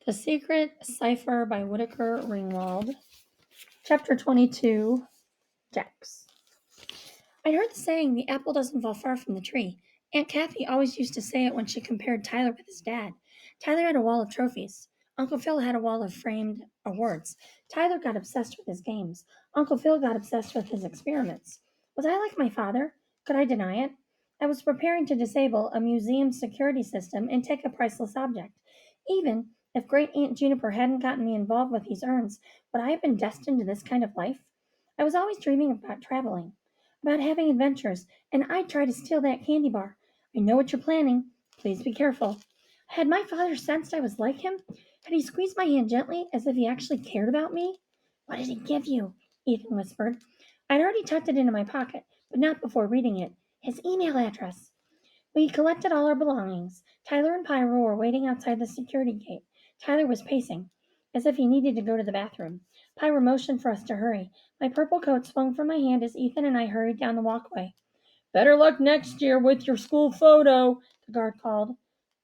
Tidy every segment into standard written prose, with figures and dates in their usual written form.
The Secret Cipher by Whitaker Ringwald. Chapter 22 Jax. I'd heard the saying, the apple doesn't fall far from the tree. Aunt Kathy always used to say it when she compared Tyler with his dad. Tyler had a wall of trophies. Uncle Phil had a wall of framed awards. Tyler got obsessed with his games. Uncle Phil got obsessed with his experiments. Was I like my father? Could I deny it? I was preparing to disable a museum security system and take a priceless object. Even if Great Aunt Juniper hadn't gotten me involved with these urns, would I have been destined to this kind of life? I was always dreaming about traveling, about having adventures, and I'd try to steal that candy bar. I know what you're planning. Please be careful. Had my father sensed I was like him? Had he squeezed my hand gently as if he actually cared about me? What did he give you? Ethan whispered. I'd already tucked it into my pocket, but not before reading it. His email address. We collected all our belongings. Tyler and Pyro were waiting outside the security gate. Tyler was pacing, as if he needed to go to the bathroom. Pyro motioned for us to hurry. My purple coat swung from my hand as Ethan and I hurried down the walkway. Better luck next year with your school photo, the guard called.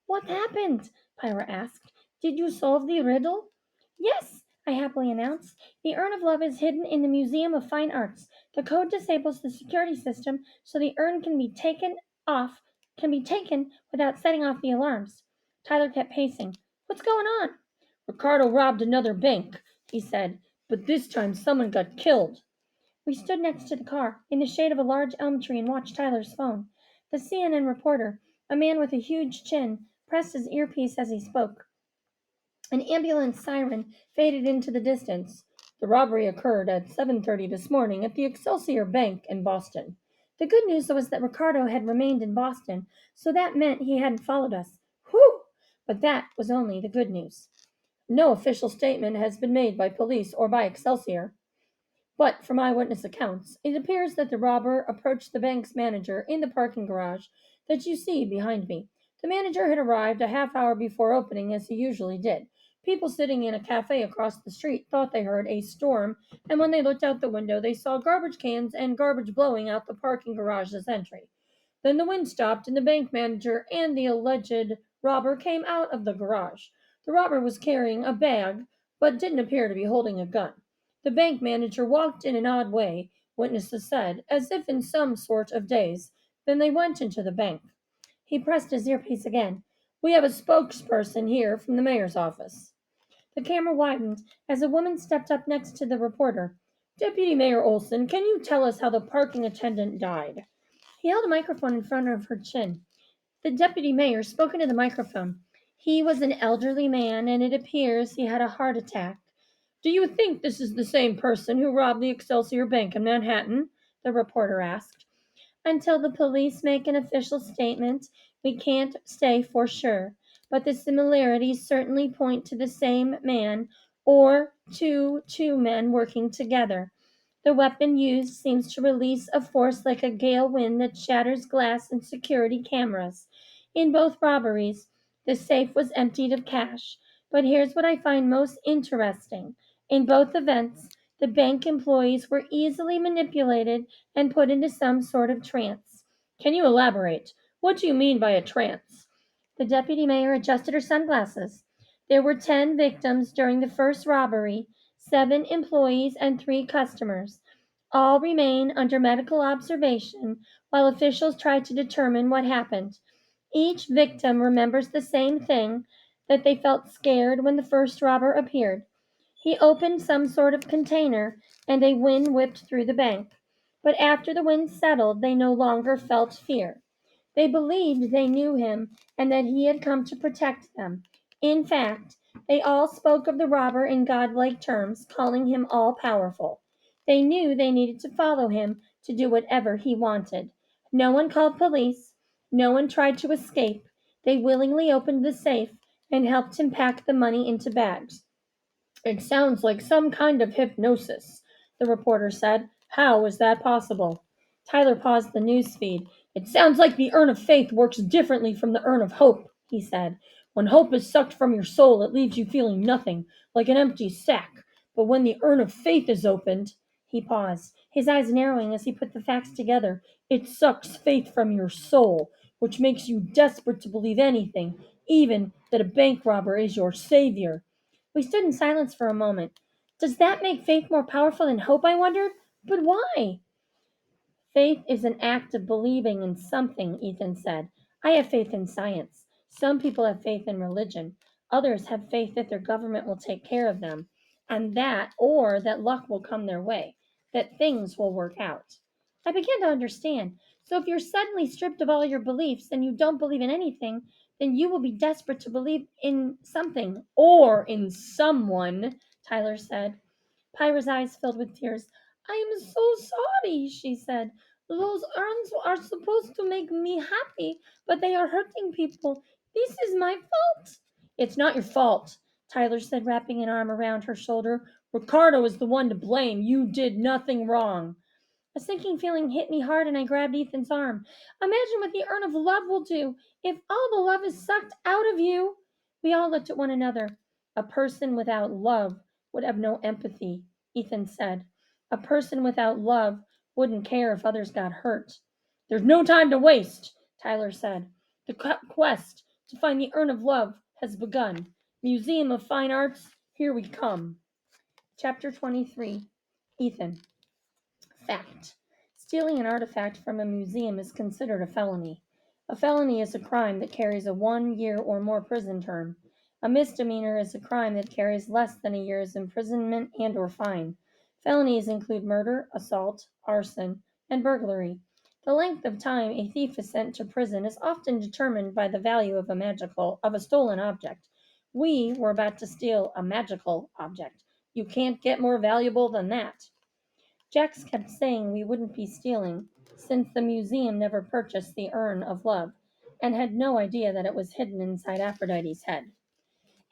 What happened? Pyra asked. Did you solve the riddle? Yes, I happily announced. The Urn of Love is hidden in the Museum of Fine Arts. The code disables the security system so the urn can be taken without setting off the alarms. Tyler kept pacing. What's going on? Ricardo robbed another bank, he said, but this time someone got killed. We stood next to the car, in the shade of a large elm tree, and watched Tyler's phone. The CNN reporter, a man with a huge chin, pressed his earpiece as he spoke. An ambulance siren faded into the distance. The robbery occurred at 7:30 this morning at the Excelsior Bank in Boston. The good news was that Ricardo had remained in Boston, so that meant he hadn't followed us. Whew! But that was only the good news. No official statement has been made by police or by Excelsior. But from eyewitness accounts, it appears that the robber approached the bank's manager in the parking garage that you see behind me. The manager had arrived a half hour before opening, as he usually did. People sitting in a cafe across the street thought they heard a storm, and when they looked out the window, they saw garbage cans and garbage blowing out the parking garage's entry. Then the wind stopped, and the bank manager and the alleged robber came out of the garage. The robber was carrying a bag, but didn't appear to be holding a gun. The bank manager walked in an odd way, witnesses said, as if in some sort of daze. Then they went into the bank. He pressed his earpiece again. We have a spokesperson here from the mayor's office. The camera widened as a woman stepped up next to the reporter. Deputy Mayor Olson, can you tell us how the parking attendant died? He held a microphone in front of her chin. The deputy mayor spoke into the microphone. He was an elderly man, and it appears he had a heart attack. Do you think this is the same person who robbed the Excelsior Bank in Manhattan? The reporter asked. Until the police make an official statement, we can't say for sure, but the similarities certainly point to the same man or to two men working together. The weapon used seems to release a force like a gale wind that shatters glass and security cameras. In both robberies, the safe was emptied of cash. But here's what I find most interesting. In both events, the bank employees were easily manipulated and put into some sort of trance. Can you elaborate? What do you mean by a trance? The deputy mayor adjusted her sunglasses. There were 10 victims during the first robbery, 7 employees and 3 customers. All remain under medical observation while officials try to determine what happened. Each victim remembers the same thing, that they felt scared when the first robber appeared. He opened some sort of container, and a wind whipped through the bank. But after the wind settled, they no longer felt fear. They believed they knew him and that he had come to protect them. In fact, they all spoke of the robber in godlike terms, calling him all powerful. They knew they needed to follow him to do whatever he wanted. No one called police. No one tried to escape. They willingly opened the safe and helped him pack the money into bags. It sounds like some kind of hypnosis, the reporter said. How is that possible? Tyler paused the news feed. It sounds like the urn of faith works differently from the urn of hope, he said. When hope is sucked from your soul, it leaves you feeling nothing, like an empty sack. But when the urn of faith is opened, he paused, his eyes narrowing as he put the facts together. It sucks faith from your soul, which makes you desperate to believe anything, even that a bank robber is your savior. We stood in silence for a moment. Does that make faith more powerful than hope? I wondered. But why? Faith is an act of believing in something, Ethan said. I have faith in science. Some people have faith in religion. Others have faith that their government will take care of them, and or that luck will come their way, that things will work out. I began to understand. So if you're suddenly stripped of all your beliefs and you don't believe in anything, then you will be desperate to believe in something or in someone, Tyler said. Pyra's eyes filled with tears. I am so sorry, she said. Those urns are supposed to make me happy, but they are hurting people. This is my fault. It's not your fault, Tyler said, wrapping an arm around her shoulder. Ricardo is the one to blame. You did nothing wrong. A sinking feeling hit me hard and I grabbed Ethan's arm. Imagine what the urn of love will do if all the love is sucked out of you. We all looked at one another. A person without love would have no empathy, Ethan said. A person without love wouldn't care if others got hurt. There's no time to waste, Tyler said. The quest to find the urn of love has begun. Museum of Fine Arts, here we come. Chapter 23. Ethan. Fact. Stealing an artifact from a museum is considered a felony. A felony is a crime that carries a 1 year or more prison term. A misdemeanor is a crime that carries less than a year's imprisonment and or fine. Felonies include murder, assault, arson, and burglary. The length of time a thief is sent to prison is often determined by the value of a stolen object. We were about to steal a magical object. You can't get more valuable than that. Jax kept saying we wouldn't be stealing, since the museum never purchased the urn of love, and had no idea that it was hidden inside Aphrodite's head.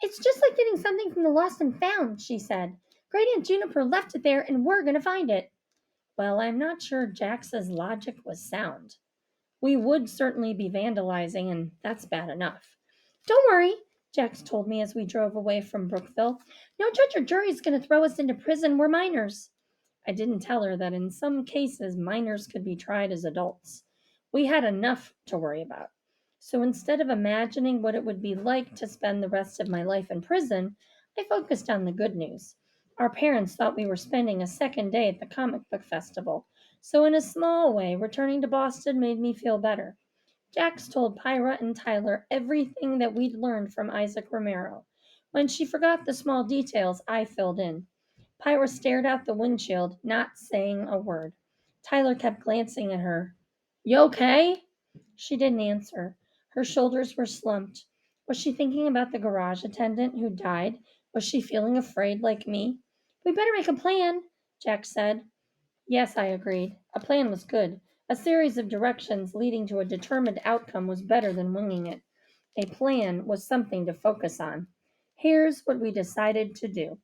It's just like getting something from the lost and found, she said. Great Aunt Juniper left it there, and we're going to find it. Well, I'm not sure Jax's logic was sound. We would certainly be vandalizing, and that's bad enough. Don't worry, Jax told me as we drove away from Brookville. No judge or jury is going to throw us into prison. We're minors. I didn't tell her that in some cases minors could be tried as adults. We had enough to worry about. So instead of imagining what it would be like to spend the rest of my life in prison, I focused on the good news. Our parents thought we were spending a second day at the comic book festival, so in a small way, returning to Boston made me feel better. Jax told Pyra and Tyler everything that we'd learned from Isaac Romero. When she forgot the small details, I filled in. Pyra stared out the windshield, not saying a word. Tyler kept glancing at her. You okay? She didn't answer. Her shoulders were slumped. Was she thinking about the garage attendant who died? Was she feeling afraid like me? We better make a plan, Jack said. Yes, I agreed. A plan was good. A series of directions leading to a determined outcome was better than winging it. A plan was something to focus on. Here's what we decided to do.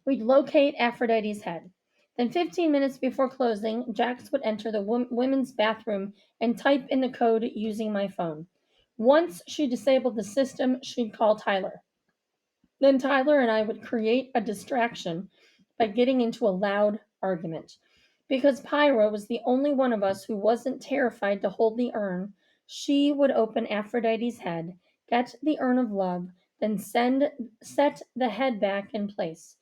We'd locate Aphrodite's head. Then, 15 minutes before closing, Jax would enter the women's bathroom and type in the code using my phone. Once she disabled the system, she'd call Tyler. Then Tyler and I would create a distraction by getting into a loud argument. Because Pyra was the only one of us who wasn't terrified to hold the urn, she would open Aphrodite's head, get the urn of love, then set the head back in place.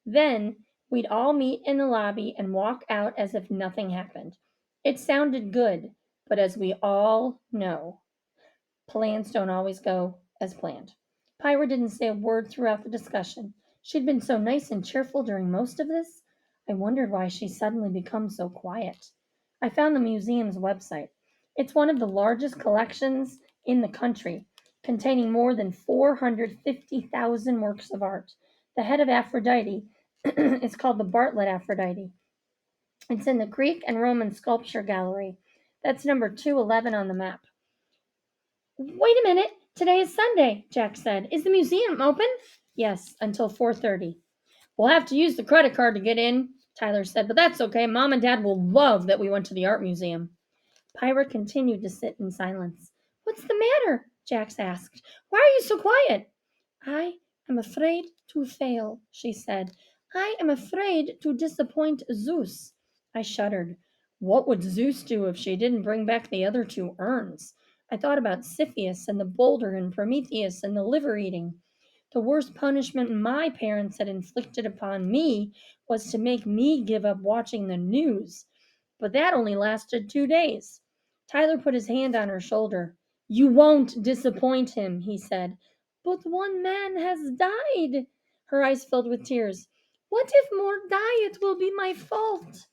Then we'd all meet in the lobby and walk out as if nothing happened. It sounded good, but as we all know, plans don't always go as planned. Pyra didn't say a word throughout the discussion. She'd been so nice and cheerful during most of this. I wondered why she suddenly become so quiet. I found the museum's website. It's one of the largest collections in the country, containing more than 450,000 works of art. The head of Aphrodite is called the Bartlett Aphrodite. It's in the Greek and Roman Sculpture Gallery. That's number 211 on the map. Wait a minute. Today is Sunday, Jack said. Is the museum open? Yes, until 4:30. We'll have to use the credit card to get in, Tyler said, but that's okay. Mom and Dad will love that we went to the art museum. Pyra continued to sit in silence. What's the matter? Jax asked. Why are you so quiet? I am afraid to fail, she said. I am afraid to disappoint Zeus. I shuddered. What would Zeus do if she didn't bring back the other two urns? I thought about Cepheus and the boulder and Prometheus and the liver eating. The worst punishment my parents had inflicted upon me was to make me give up watching the news. But that only lasted 2 days. Tyler put his hand on her shoulder. You won't disappoint him, he said. But one man has died. Her eyes filled with tears. What if more die? It will be my fault.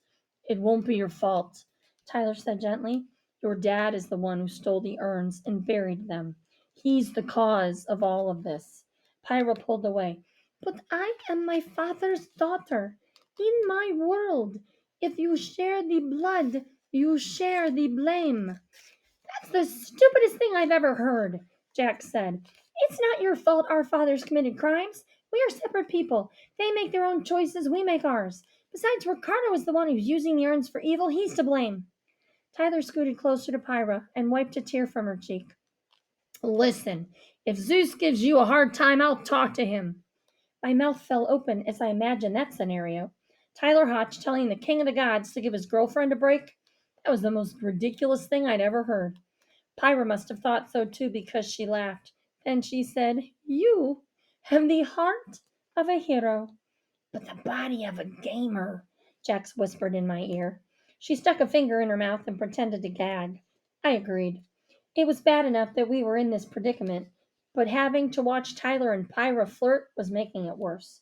It won't be your fault, Tyler said gently. Your dad is the one who stole the urns and buried them. He's the cause of all of this. Pyra pulled away. But I am my father's daughter, in my world. If you share the blood, you share the blame. That's the stupidest thing I've ever heard, Jack said. It's not your fault our fathers committed crimes. We are separate people. They make their own choices, we make ours. Besides, Ricardo is the one who's using the urns for evil. He's to blame. Tyler scooted closer to Pyra and wiped a tear from her cheek. Listen, if Zeus gives you a hard time, I'll talk to him. My mouth fell open as I imagined that scenario. Tyler Hotch telling the king of the gods to give his girlfriend a break? That was the most ridiculous thing I'd ever heard. Pyra must have thought so too because she laughed. Then she said, You have the heart of a hero, but the body of a gamer, Jax whispered in my ear. She stuck a finger in her mouth and pretended to gag. I agreed. It was bad enough that we were in this predicament, but having to watch Tyler and Pyra flirt was making it worse.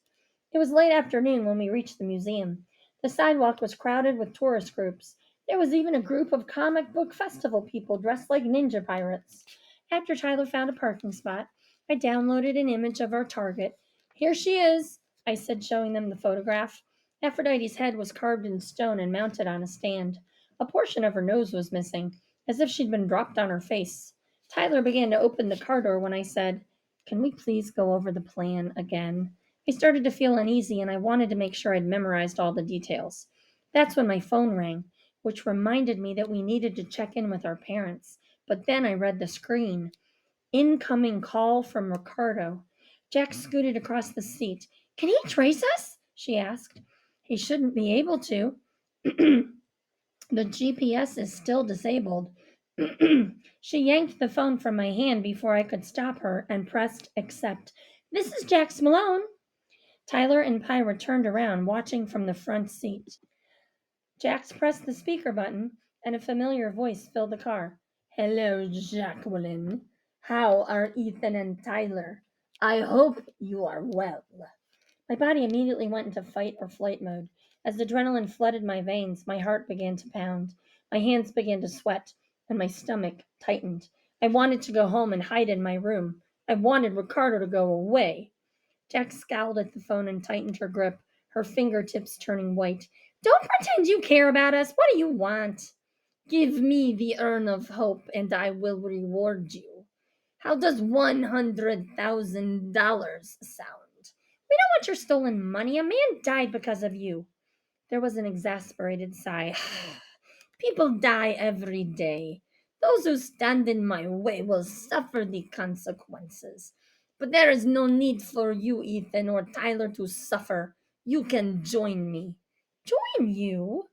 It was late afternoon when we reached the museum. The sidewalk was crowded with tourist groups. There was even a group of comic book festival people dressed like ninja pirates. After Tyler found a parking spot, I downloaded an image of our target. Here she is, I said, showing them the photograph. Aphrodite's head was carved in stone and mounted on a stand. A portion of her nose was missing, as if she'd been dropped on her face. Tyler began to open the car door when I said, Can we please go over the plan again? I started to feel uneasy and I wanted to make sure I'd memorized all the details. That's when my phone rang, which reminded me that we needed to check in with our parents. But then I read the screen. Incoming call from Ricardo. Jack scooted across the seat. Can he trace us? She asked. He shouldn't be able to. The GPS is still disabled. She yanked the phone from my hand before I could stop her and pressed accept. This is Jax Malone. Tyler and Pyra turned around, watching from the front seat. Jax pressed the speaker button, and a familiar voice filled the car. Hello, Jacqueline. How are Ethan and Tyler? I hope you are well. My body immediately went into fight or flight mode. As adrenaline flooded my veins, my heart began to pound. My hands began to sweat, and my stomach tightened. I wanted to go home and hide in my room. I wanted Ricardo to go away. Jack scowled at the phone and tightened her grip, her fingertips turning white. Don't pretend you care about us. What do you want? Give me the urn of hope, and I will reward you. How does $100,000 sound? We don't want your stolen money. A man died because of you. There was an exasperated sigh. People die every day. Those who stand in my way will suffer the consequences. But there is no need for you, Ethan, or Tyler to suffer. You can join me. Join you?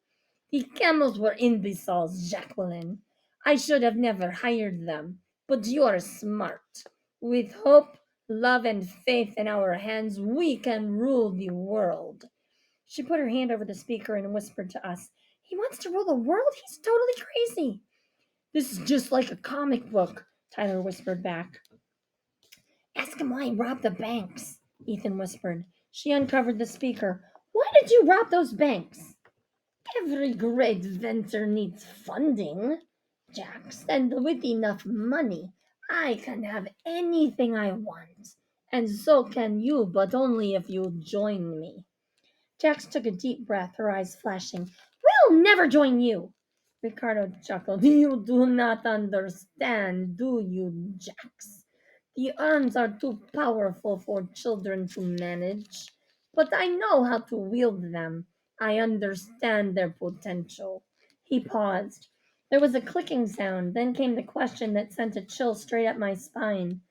The camels were imbeciles, Jacqueline. I should have never hired them. But you're smart. With hope, love, and faith in our hands, we can rule the world. She put her hand over the speaker and whispered to us, He wants to rule the world? He's totally crazy. This is just like a comic book, Tyler whispered back. Ask him why he robbed the banks, Ethan whispered. She uncovered the speaker. Why did you rob those banks? Every great venture needs funding, Jax, and with enough money, I can have anything I want. And so can you, but only if you join me. Jax took a deep breath, her eyes flashing. We'll never join you. Ricardo chuckled. You do not understand, do you, Jax? The urns are too powerful for children to manage. But I know how to wield them. I understand their potential. He paused. There was a clicking sound, then came the question that sent a chill straight up my spine.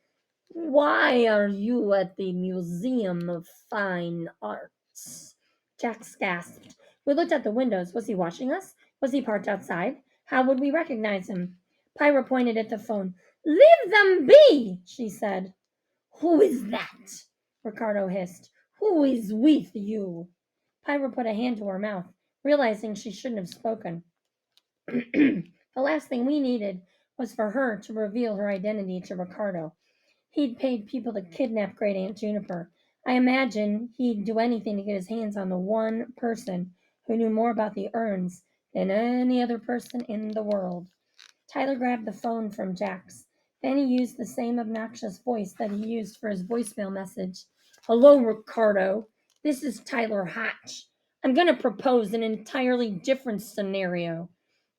Why are you at the Museum of Fine Arts? Jax gasped. We looked at the windows. Was he watching us? Was he parked outside? How would we recognize him? Pyra pointed at the phone. Leave them be, she said. Who is that? Ricardo hissed. Who is with you? Pyra put a hand to her mouth, realizing she shouldn't have spoken. The last thing we needed was for her to reveal her identity to Ricardo. He'd paid people to kidnap Great Aunt Juniper. I imagine he'd do anything to get his hands on the one person who knew more about the urns than any other person in the world. Tyler grabbed the phone from Jax. Then he used the same obnoxious voice that he used for his voicemail message. Hello, Ricardo. This is Tyler Hatch. I'm going to propose an entirely different scenario.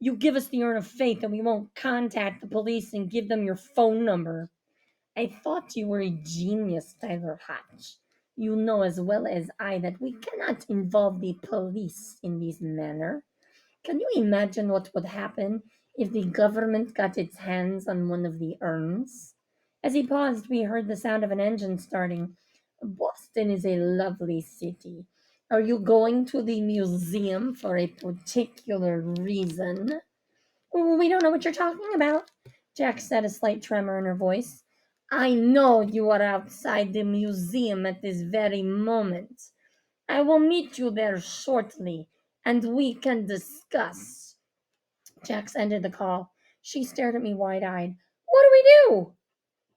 You give us the urn of faith and we won't contact the police and give them your phone number. I thought you were a genius, Tyler Hatch. You know as well as I that we cannot involve the police in this manner. Can you imagine what would happen if the government got its hands on one of the urns? As he paused, we heard the sound of an engine starting. Boston is a lovely city. Are you going to the museum for a particular reason? We don't know what you're talking about, Jack said, a slight tremor in her voice. I know you are outside the museum at this very moment. I will meet you there shortly, and we can discuss. Jax ended the call. She stared at me wide eyed. What do we do?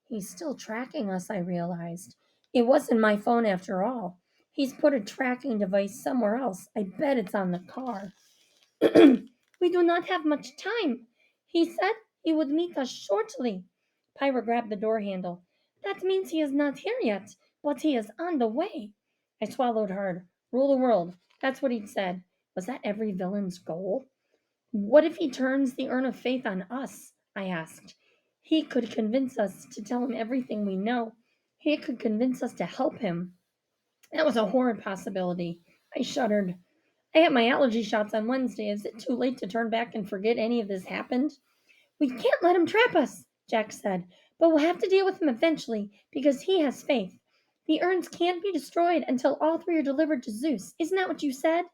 He's still tracking us, I realized. It wasn't my phone after all. He's put a tracking device somewhere else. I bet it's on the car. We do not have much time. He said he would meet us shortly. Pyra grabbed the door handle. That means he is not here yet, but he is on the way. I swallowed hard. Rule the world. That's what he'd said. Was that every villain's goal? What if he turns the urn of faith on us? I asked. He could convince us to tell him everything we know. He could convince us to help him. That was a horrid possibility. I shuddered. I had my allergy shots on Wednesday. Is it too late to turn back and forget any of this happened? We can't let him trap us, Jack said, but we'll have to deal with him eventually because he has faith. The urns can't be destroyed until all three are delivered to Zeus. Isn't that what you said?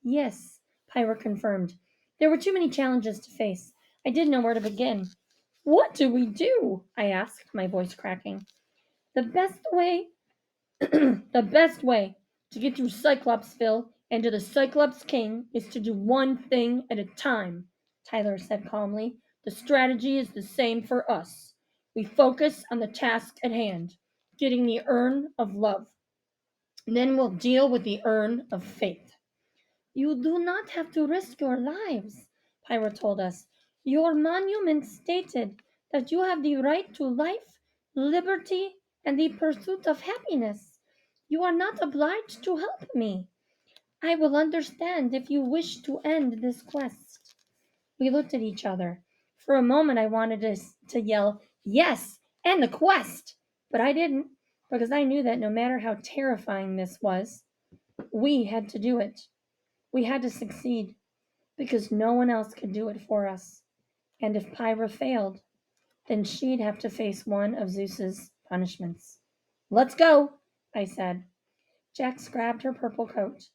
Yes, Pyra confirmed. There were too many challenges to face. I didn't know where to begin. What do we do? I asked, my voice cracking. The best way the best way to get through Cyclopsville and to the Cyclops King is to do one thing at a time, Tyler said calmly. The strategy is the same for us. We focus on the task at hand, getting the urn of love. Then we'll deal with the urn of faith. You do not have to risk your lives, Pyra told us. Your monument stated that you have the right to life, liberty, and the pursuit of happiness. You are not obliged to help me. I will understand if you wish to end this quest. We looked at each other. For a moment, I wanted to yell, Yes, and the quest! But I didn't, because I knew that no matter how terrifying this was, we had to do it. We had to succeed, because no one else could do it for us. And if Pyra failed, then she'd have to face one of Zeus's punishments. Let's go, I said. Jax grabbed her purple coat.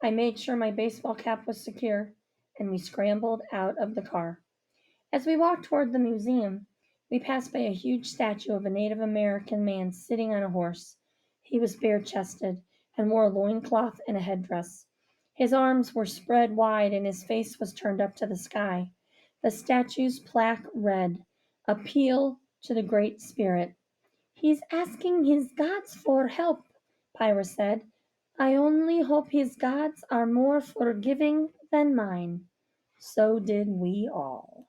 I made sure my baseball cap was secure, and we scrambled out of the car. As we walked toward the museum, we passed by a huge statue of a Native American man sitting on a horse. He was bare chested and wore a loincloth and a headdress. His arms were spread wide and his face was turned up to the sky. The statue's plaque read, Appeal to the Great Spirit. He's asking his gods for help, Pyra said. I only hope his gods are more forgiving than mine. So did we all.